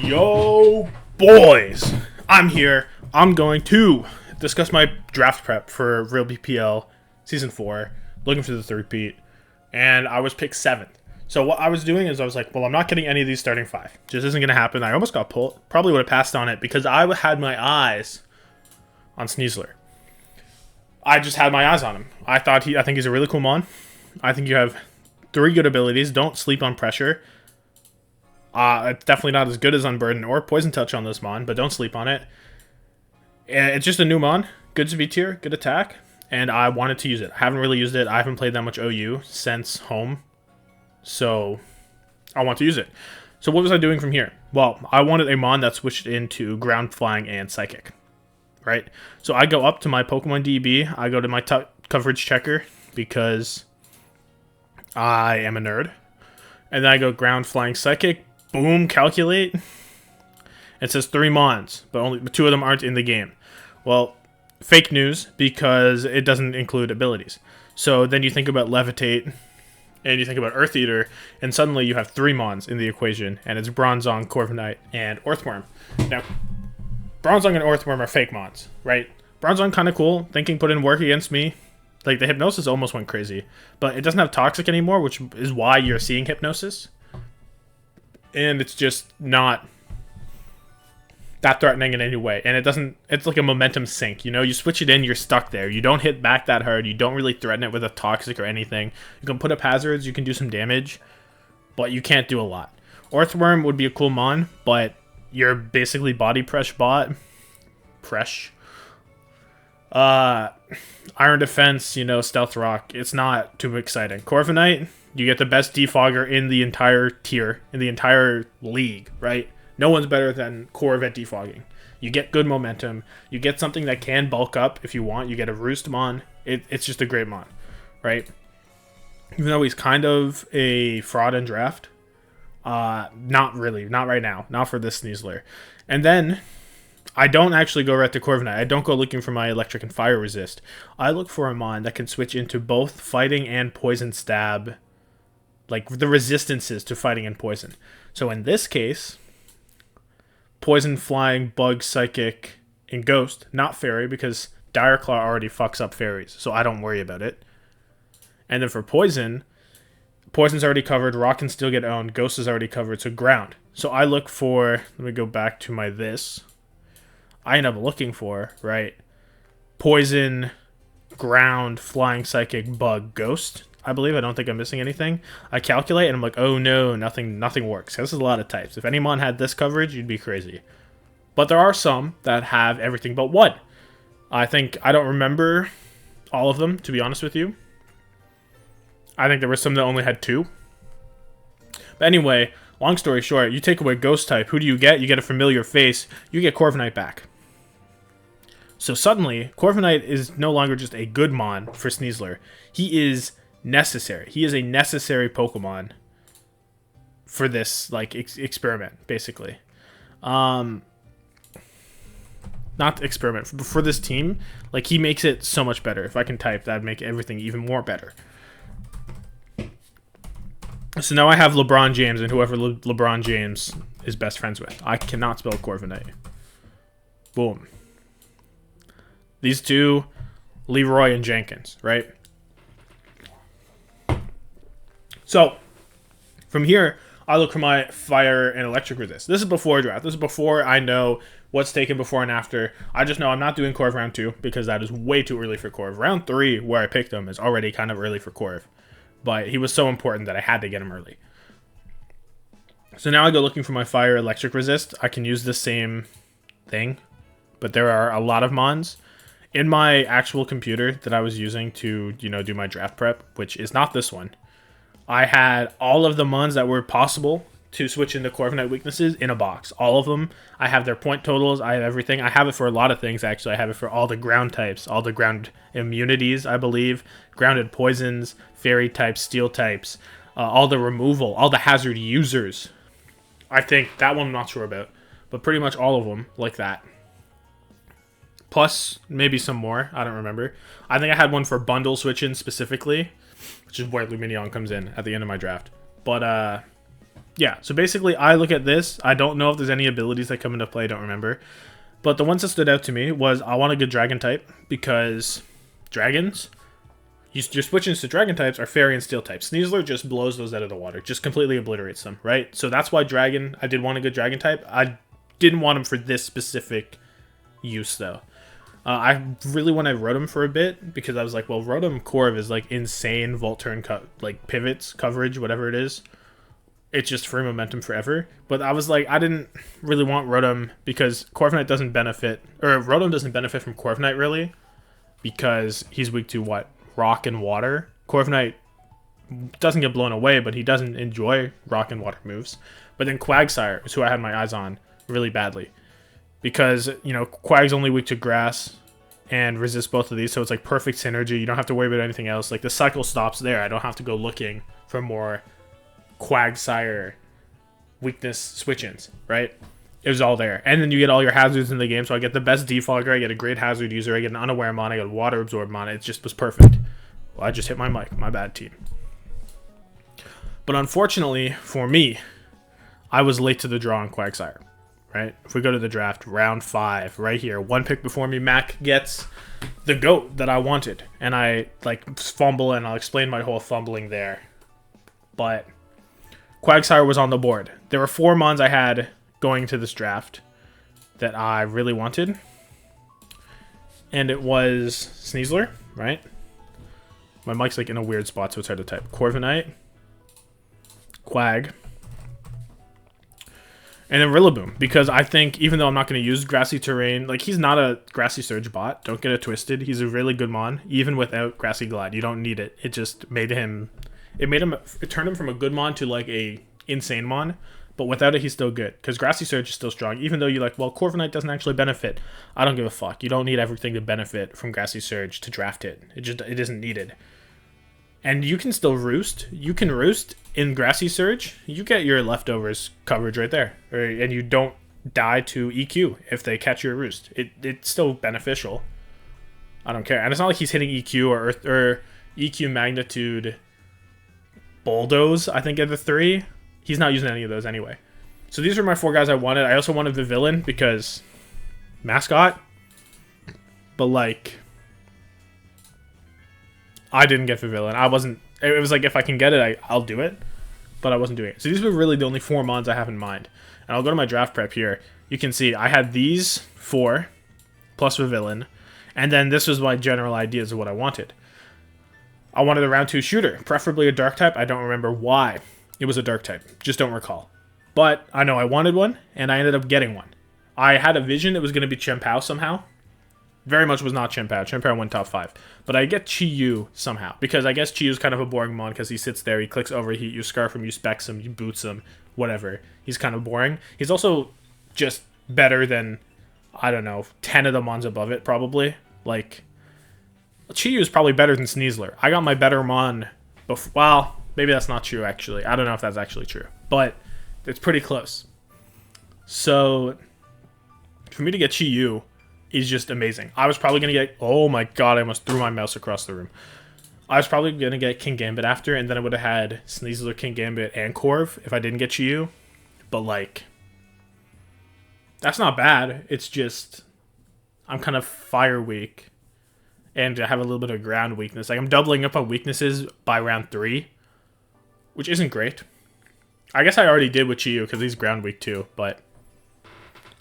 Yo, boys! I'm here. I'm going to discuss my draft prep for Real BPL Season 4, looking for the third-peat, and I was picked 7th. So what I was doing is I was like, well, I'm not getting any of these starting 5. Just isn't going to happen. I almost got pulled. Probably would have passed on it because I had my eyes on Sneasler. I just had my eyes on him. I think he's a really cool mon. I think you have 3 good abilities. Don't sleep on pressure. It's definitely not as good as Unburden or Poison Touch on this mon, but don't sleep on it. It's just a new mon. Good speed tier, good attack, and I wanted to use it. I haven't really used it. I haven't played that much OU since home, so I want to use it. So what was I doing from here? Well, I wanted a mon that switched into Ground, Flying, and Psychic, right? So I go up to my Pokemon DB. I go to my coverage checker because I am a nerd. And then I go Ground, Flying, Psychic. Boom, calculate. It says 3 mons, but only 2 of them aren't in the game. Well, fake news, because it doesn't include abilities. So then you think about Levitate, and you think about Earth Eater, and suddenly you have 3 mons in the equation, and it's Bronzong, Corviknight, and Earthworm. Now, Bronzong and Earthworm are fake mons, right? Bronzong kind of cool, thinking put in work against me. Like, the Hypnosis almost went crazy, but it doesn't have Toxic anymore, which is why you're seeing Hypnosis. And it's just not that threatening in any way. And it's like a momentum sink. You know, you switch it in, you're stuck there. You don't hit back that hard. You don't really threaten it with a Toxic or anything. You can put up hazards, you can do some damage, but you can't do a lot. Earthworm would be a cool mon, but you're basically body press bot. Iron Defense, you know, Stealth Rock. It's not too exciting. Corviknight, you get the best defogger in the entire tier, in the entire league, right? No one's better than Corv at defogging. You get good momentum. You get something that can bulk up if you want. You get a Roost mon. It's just a great mon, right? Even though he's kind of a fraud in draft. Not really. Not right now. Not for this Sneasler. And then I don't actually go right to Corviknight. I don't go looking for my electric and fire resist. I look for a mon that can switch into both fighting and poison stab, like the resistances to fighting and poison. So in this case, poison, flying, bug, psychic, and ghost, not fairy, because Dire Claw already fucks up fairies, so I don't worry about it. And then for poison, poison's already covered, rock can still get owned, ghost is already covered, so ground. So I look for, let me go back to my this. I end up looking for, right, poison, ground, flying, psychic, bug, ghost. I believe. I don't think I'm missing anything. I calculate and I'm like, oh no, nothing works. This is a lot of types. If any mon had this coverage, you'd be crazy. But there are some that have everything but one. I don't remember all of them, to be honest with you. I think there were some that only had 2. But anyway, long story short, you take away ghost type, who do you get? You get a familiar face, you get Corviknight back. So suddenly, Corviknight is no longer just a good mon for Sneasler. He is necessary. He is a necessary Pokemon for this like experiment, basically. Not experiment for this team. Like, he makes it so much better. If I can type, that'd make everything even more better. So now I have LeBron James and whoever LeBron James is best friends with. I cannot spell Corviknight. Boom. These 2, Leroy and Jenkins, right? So, from here, I look for my fire and electric resist. This is before draft. This is before I know what's taken before and after. I just know I'm not doing Corv round 2 because that is way too early for Corv. Round 3, where I picked him, is already kind of early for Corv. But he was so important that I had to get him early. So now I go looking for my fire electric resist. I can use the same thing, but there are a lot of mons. In my actual computer that I was using to, you know, do my draft prep, which is not this one, I had all of the mons that were possible to switch into Corviknight weaknesses in a box. All of them. I have their point totals. I have everything. I have it for a lot of things, actually. I have it for all the ground types, all the ground immunities, I believe, grounded poisons, fairy types, steel types, all the removal, all the hazard users. I think that one I'm not sure about, but pretty much all of them like that. Plus, maybe some more. I don't remember. I think I had one for bundle switch-in specifically, which is where Luminion comes in at the end of my draft. But Yeah, so basically I look at this. I don't know if there's any abilities that come into play. I don't remember. But the ones that stood out to me was I want a good dragon type because dragons, your switch-ins to dragon types are fairy and steel types. Sneasler just blows those out of the water. Just completely obliterates them, right? So that's why dragon, I did want a good dragon type. I didn't want him for this specific use, though. I really want to Rotom for a bit because I was like, well, Rotom Corv is like insane Volt Turn like pivots, coverage, whatever it is. It's just free momentum forever. But I was like, I didn't really want Rotom because Corviknight doesn't benefit, or Rotom doesn't benefit from Corviknight really because he's weak to what? Rock and water. Corviknight doesn't get blown away, but he doesn't enjoy rock and water moves. But then Quagsire is who I had my eyes on really badly. Because, you know, Quag's only weak to grass and resists both of these, so it's like perfect synergy. You don't have to worry about anything else. Like, the cycle stops there. I don't have to go looking for more Quagsire weakness switch-ins, right? It was all there. And then you get all your hazards in the game, so I get the best defogger, I get a great hazard user, I get an unaware mon, I get a water absorb mon. It just was perfect. Well, I just hit my mic. My bad, team. But unfortunately, for me, I was late to the draw on Quagsire. Right? If we go to the draft, round 5, right here, one pick before me, Mac gets the GOAT that I wanted. And I, like, fumble, and I'll explain my whole fumbling there. But Quagsire was on the board. There were 4 mons I had going to this draft that I really wanted. And it was Sneasler, right? My mic's, like, in a weird spot, so it's hard to type. Corviknight, Quag, and then Rillaboom, because I think even though I'm not going to use Grassy Terrain, like, he's not a Grassy Surge bot. Don't get it twisted. He's a really good mon, even without Grassy Glide. You don't need it. It just made him, it turned him from a good mon to, like, a insane mon. But without it, he's still good, because Grassy Surge is still strong. Even though you're like, well, Corviknight doesn't actually benefit. I don't give a fuck. You don't need everything to benefit from Grassy Surge to draft it. It isn't needed. And you can still roost. You can roost in Grassy Surge. You get your leftovers coverage right there. And you don't die to EQ if they catch your roost. It's still beneficial. I don't care. And it's not like he's hitting EQ or EQ Magnitude Bulldoze, I think, are the 3. He's not using any of those anyway. So these are my 4 guys I wanted. I also wanted the villain because mascot. But, like, I didn't get the villain. It was like, if I can get it, I'll do it. But I wasn't doing it. So these were really the only 4 mons I have in mind. And I'll go to my draft prep here. You can see I had these 4 plus the villain. And then this was my general ideas of what I wanted. I wanted a round 2 shooter, preferably a dark type. I don't remember why it was a dark type. Just don't recall. But I know I wanted one, and I ended up getting one. I had a vision it was going to be Chien-Pao somehow. Very much was not Chien-Pao. Chien-Pao went top 5. But I get Chi-Yu somehow. Because I guess Chi-Yu's kind of a boring mon because he sits there, he clicks overheat, you scarf him, you specs him, you boots him, whatever. He's kind of boring. He's also just better than, I don't know, 10 of the mons above it, probably. Like, Chi-Yu is probably better than Sneasler. I got my better mon before. Well, maybe that's not true, actually. I don't know if that's actually true. But it's pretty close. So, for me to get Chi-Yu is just amazing. I was probably going to get... Oh my god, I almost threw my mouse across the room. I was probably going to get King Gambit after, and then I would have had Sneasler, King Gambit, and Corv if I didn't get Chi-Yu. But, like, that's not bad. It's just, I'm kind of fire weak, and I have a little bit of ground weakness. Like, I'm doubling up on weaknesses by round 3, which isn't great. I guess I already did with Chi-Yu because he's ground weak too, but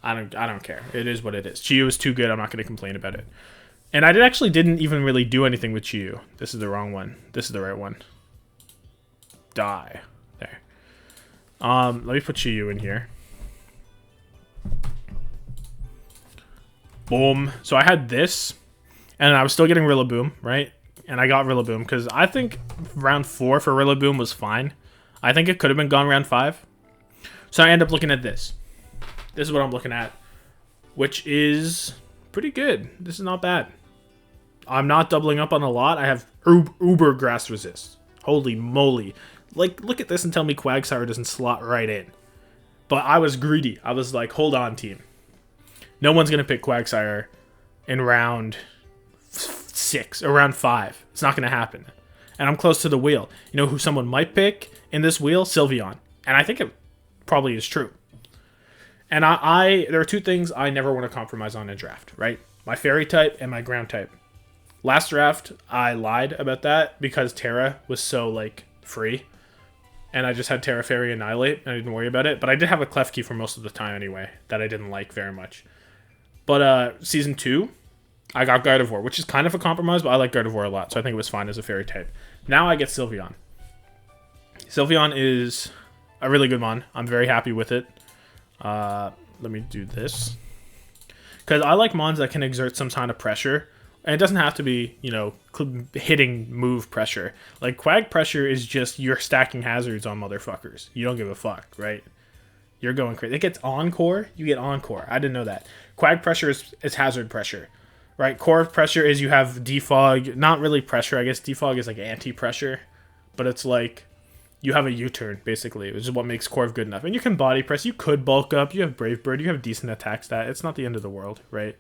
I don't care. It is what it is. Chi-Yu is too good. I'm not going to complain about it. And I didn't even really do anything with Chi-Yu. This is the wrong one. This is the right one. Die. There. Let me put Chi-Yu in here. Boom. So I had this, and I was still getting Rillaboom, right? And I got Rillaboom because I think round 4 for Rillaboom was fine. I think it could have been gone round 5. So I end up looking at this. This is what I'm looking at, which is pretty good. This is not bad. I'm not doubling up on a lot. I have uber grass resist. Holy moly. Like, look at this and tell me Quagsire doesn't slot right in. But I was greedy. I was like, hold on, team. No one's going to pick Quagsire in round 6 or round 5. It's not going to happen. And I'm close to the wheel. You know who someone might pick in this wheel? Sylveon. And I think probably is true. And there are two things I never want to compromise on in draft, right? My fairy type and my ground type. Last draft, I lied about that because Terra was so, like, free. And I just had Terra Fairy Annihilate, and I didn't worry about it. But I did have a Klefki for most of the time anyway, that I didn't like very much. But Season 2, I got Gardevoir, which is kind of a compromise, but I like Gardevoir a lot, so I think it was fine as a fairy type. Now I get Sylveon. Sylveon is a really good mon. I'm very happy with it. Let me do this. Because I like mons that can exert some kind of pressure. And it doesn't have to be, you know, hitting move pressure. Like, Quag pressure is just you're stacking hazards on motherfuckers. You don't give a fuck, right? You're going crazy. It gets Encore, you get Encore. I didn't know that. Quag pressure is hazard pressure, right? Core pressure is you have defog. Not really pressure, I guess. Defog is like anti-pressure. But it's like you have a U-turn, basically, which is what makes Corv good enough. And you can body press. You could bulk up. You have Brave Bird. You have decent attack stat. It's not the end of the world, right?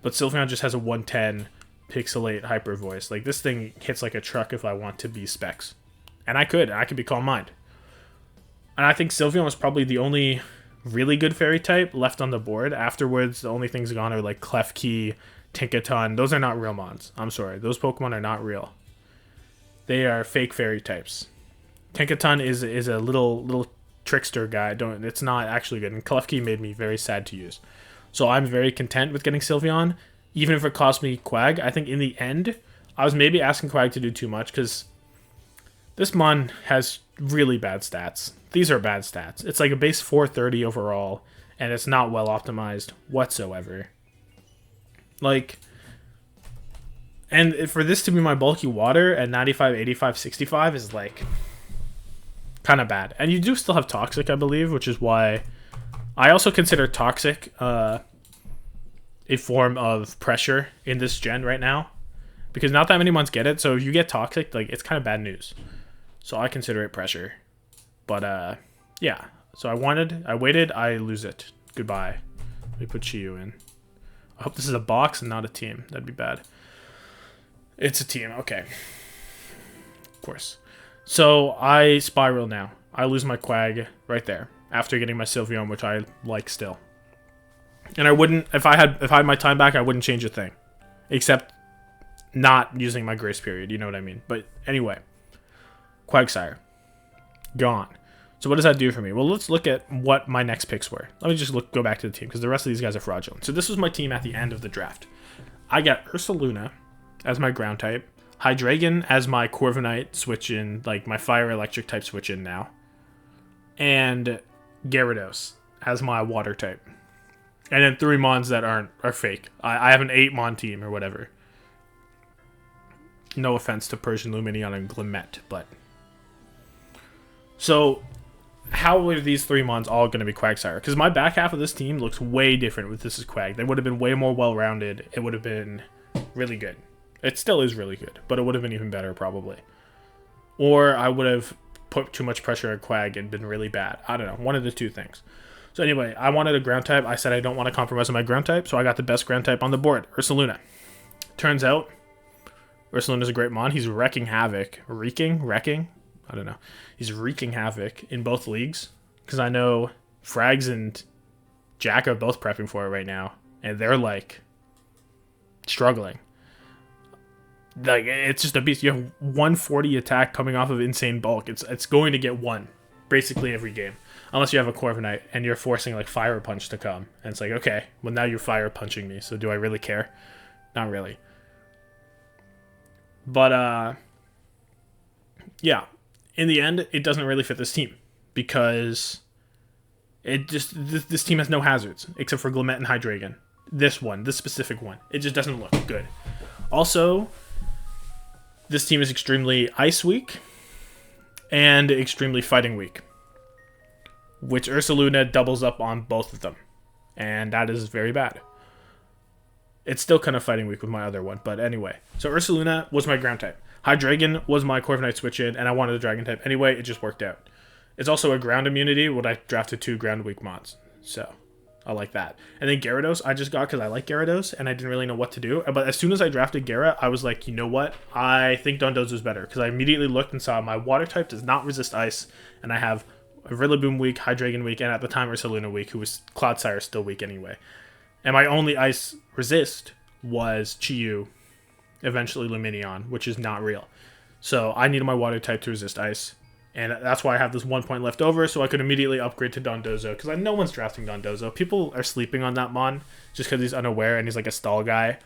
But Sylveon just has a 110 pixelate hyper voice. Like, this thing hits like a truck if I want to be specs. And I could be Calm Mind. And I think Sylveon was probably the only really good fairy type left on the board. Afterwards, the only things gone are like Klefki, Tinkaton. Those are not real mons. I'm sorry. Those Pokemon are not real. They are fake fairy types. Tinkaton is a little trickster guy. It's not actually good. And Klefki made me very sad to use. So I'm very content with getting Sylveon, even if it cost me Quag. I think in the end, I was maybe asking Quag to do too much because this mon has really bad stats. These are bad stats. It's like a base 430 overall, and it's not well optimized whatsoever. Like, and for this to be my bulky water at 95, 85, 65 is like kind of bad. And you do still have Toxic, I believe, which is why I also consider Toxic a form of pressure in this gen right now. Because not that many mons get it, so if you get Toxic, like, it's kind of bad news. So I consider it pressure. But, yeah. So I waited, I lose it. Goodbye. Let me put Chiyu in. I hope this is a box and not a team. That'd be bad. It's a team, okay. Of course. So I Spiral now. I lose my Quag right there. After getting my Sylveon, which I like still. And I wouldn't, if I had my time back, I wouldn't change a thing. Except not using my grace period, you know what I mean? But anyway. Quagsire. Gone. So what does that do for me? Well, let's look at what my next picks were. Let me just go back to the team, because the rest of these guys are fraudulent. So this was my team at the end of the draft. I got Ursaluna as my ground type. Hydreigon as my Corviknight switch in, like my fire electric type switch in now. And Gyarados as my water type. And then 3 mons that are fake. I have an 8-mon team or whatever. No offense to Persian Lumineon and Glimmet, but... So, how are these 3 mons all going to be Quagsire? Because my back half of this team looks way different with this is Quag. They would have been way more well-rounded. It would have been really good. It still is really good, but it would have been even better, probably. Or I would have put too much pressure on Quag and been really bad. I don't know. One of the two things. So anyway, I wanted a ground type. I said I don't want to compromise on my ground type, so I got the best ground type on the board, Ursaluna. Turns out, Ursaluna's a great mon. He's wrecking havoc. Wrecking? I don't know. He's wreaking havoc in both leagues, because I know Frags and Jack are both prepping for it right now, and they're, like, struggling. Like, it's just a beast. You have 140 attack coming off of insane bulk. It's going to get 1 basically every game. Unless you have a Corviknight and you're forcing like Fire Punch to come. And it's like, okay, well now you're Fire Punching me, so do I really care? Not really. But yeah. In the end, it doesn't really fit this team. Because it just this team has no hazards except for Glimmet and Hydreigon. This specific one. It just doesn't look good. Also, this team is extremely Ice weak and extremely Fighting weak, which Ursaluna doubles up on both of them, and that is very bad. It's still kind of Fighting weak with my other one, but anyway. So Ursaluna was my ground type. Hydreigon was my Corviknight switch in, and I wanted a Dragon type anyway. It just worked out. It's also a ground immunity when I drafted 2 ground weak mons, so I like that. And then Gyarados, I just got because I like Gyarados, and I didn't really know what to do. But as soon as I drafted Gyara, I was like, you know what? I think Dondozo's better, because I immediately looked and saw my water type does not resist ice, and I have a Rillaboom weak, Hydreigon weak, and at the time Ursaluna weak, who was Clodsire still weak anyway. And my only ice resist was Chi-Yu, eventually Lumineon, which is not real. So I needed my water type to resist ice. And that's why I have this 1 point left over, so I could immediately upgrade to Dondozo, because no one's drafting Dondozo. People are sleeping on that Mon just because he's unaware and he's like a stall guy.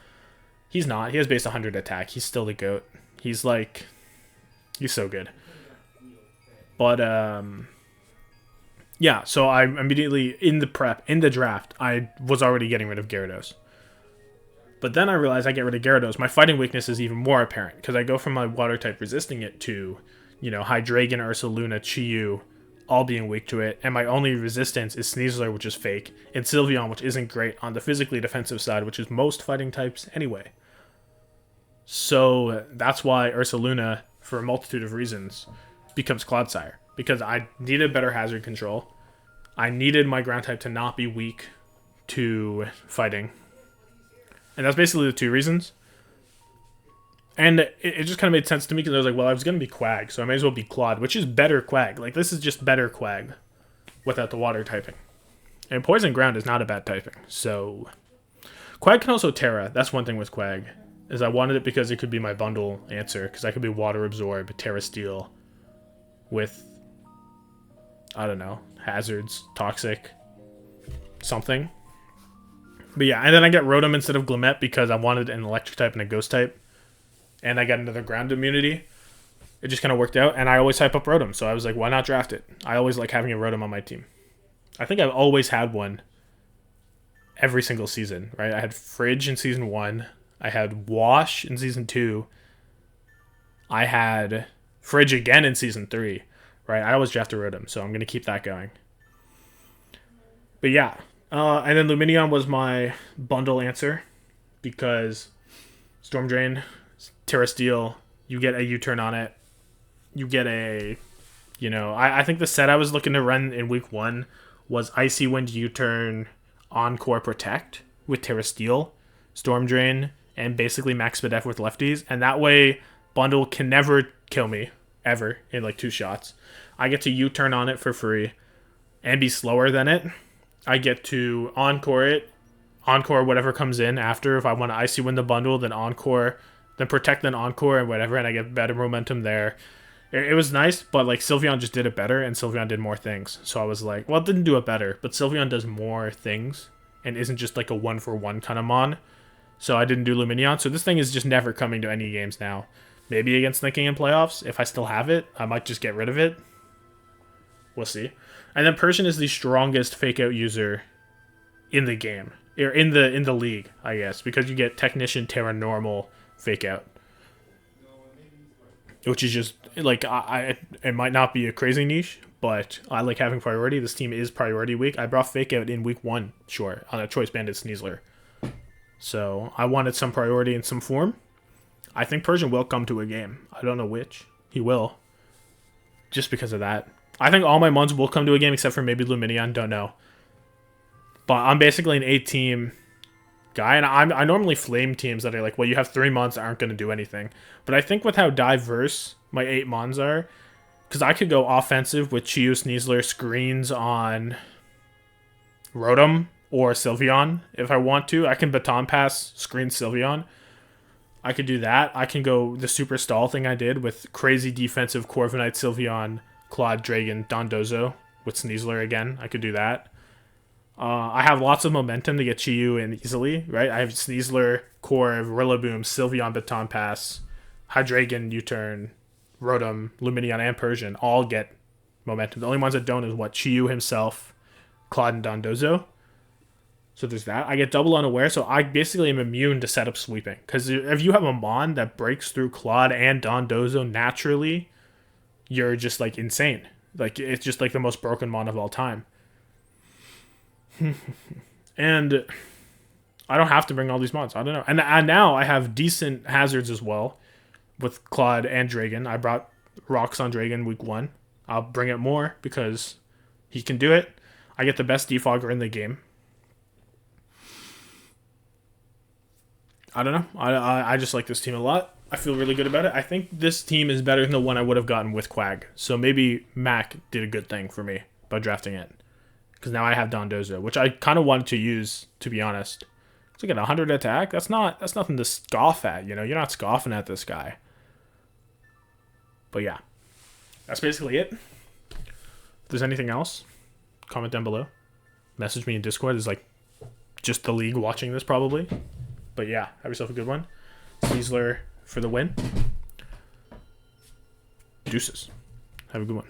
He's not. He has base 100 attack. He's still the GOAT. He's so good. But, yeah, so I immediately, in the draft, I was already getting rid of Gyarados. But then I realized I get rid of Gyarados. My fighting weakness is even more apparent, because I go from my water type resisting it to, Hydreigon, Ursaluna, Chi-Yu, all being weak to it, and my only resistance is Sneasler, which is fake, and Sylveon, which isn't great on the physically defensive side, which is most fighting types anyway. So that's why Ursaluna, for a multitude of reasons, becomes Clodsire. Because I needed better hazard control. I needed my ground type to not be weak to fighting. And that's basically the two reasons. And it just kind of made sense to me because I was like, well, I was going to be Quag, so I may as well be Clod, which is better Quag. Like, this is just better Quag without the water typing. And Poison Ground is not a bad typing, so... Quag can also Terra. That's one thing with Quag, is I wanted it because it could be my bundle answer, because I could be Water Absorb, Terra Steel, with, I don't know, hazards, Toxic, something. But yeah, and then I get Rotom instead of Glimmet because I wanted an Electric type and a Ghost type. And I got another ground immunity. It just kind of worked out. And I always hype up Rotom. So I was like, why not draft it? I always like having a Rotom on my team. I think I've always had one every single season, right? I had Fridge in Season 1. I had Wash in Season 2. I had Fridge again in Season 3, right? I always draft a Rotom. So I'm going to keep that going. But yeah. And then Lumineon was my bundle answer. Because Storm Drain... Terra Steel, you get a U-turn on it. You get a, I think the set I was looking to run in week 1 was Icy Wind U-turn, Encore Protect with Terra Steel, Storm Drain, and basically Max Speed F with lefties. And that way, bundle can never kill me, ever, in like 2 shots. I get to U-turn on it for free and be slower than it. I get to Encore it, Encore whatever comes in after. If I want to Icy Wind the bundle, then Encore... then Protect, then Encore, and whatever, and I get better momentum there. It was nice, but like Sylveon just did it better, and Sylveon did more things. So I was like, well, it didn't do it better, but Sylveon does more things, and isn't just like a 1-for-1 kind of Mon. So I didn't do Lumineon. So this thing is just never coming to any games now. Maybe against Thinking in playoffs. If I still have it, I might just get rid of it. We'll see. And then Persian is the strongest fake-out user in the game. Or in the league, I guess, because you get Technician, Terra Normal, Fake Out, which is just like it might not be a crazy niche, but I like having priority. This team is priority week. I brought Fake Out in week 1, sure, on a Choice Banded Sneasler, so I wanted some priority in some form. I think Persian will come to a game. I don't know which. He will, just because of that. I think all my Mons will come to a game except for maybe Lumineon. Don't know, but I'm basically an 8-team guy, and I normally flame teams that are like, well, you have 3 Mons that aren't going to do anything. But I think with how diverse my 8 Mons are, because I could go offensive with Chi-Yu, Sneasler, screens on Rotom or Sylveon if I want to. I can Baton Pass, screen Sylveon. I could do that. I can go the super stall thing I did with crazy defensive Corviknight, Sylveon, Claude, Dragon, Dondozo with Sneasler again. I could do that. I have lots of momentum to get Chi-Yu in easily, right? I have Sneasler, Corv, Rillaboom, Sylveon, Baton Pass, Hydreigon, U-turn, Rotom, Lumineon, and Persian all get momentum. The only ones that don't is Chi-Yu himself, Claude, and Dondozo. So there's that. I get double unaware, so I basically am immune to setup sweeping. Because if you have a Mon that breaks through Claude and Dondozo naturally, you're just like insane. Like it's just like the most broken Mon of all time. And I don't have to bring all these mods. I don't know. And now I have decent hazards as well with Claude and Dragon. I brought Rocks on Dragon week 1. I'll bring it more because he can do it. I get the best defogger in the game. I don't know. I just like this team a lot. I feel really good about it. I think this team is better than the one I would have gotten with Quag. So maybe Mac did a good thing for me. by drafting it. Because now I have Dondozo, which I kind of wanted to use, to be honest. So again, 100 attack, that's nothing to scoff at, you know? You're not scoffing at this guy. But yeah, that's basically it. If there's anything else, comment down below. Message me in Discord. There's like just the league watching this probably. But yeah, have yourself a good one. Sneasler for the win. Deuces. Have a good one.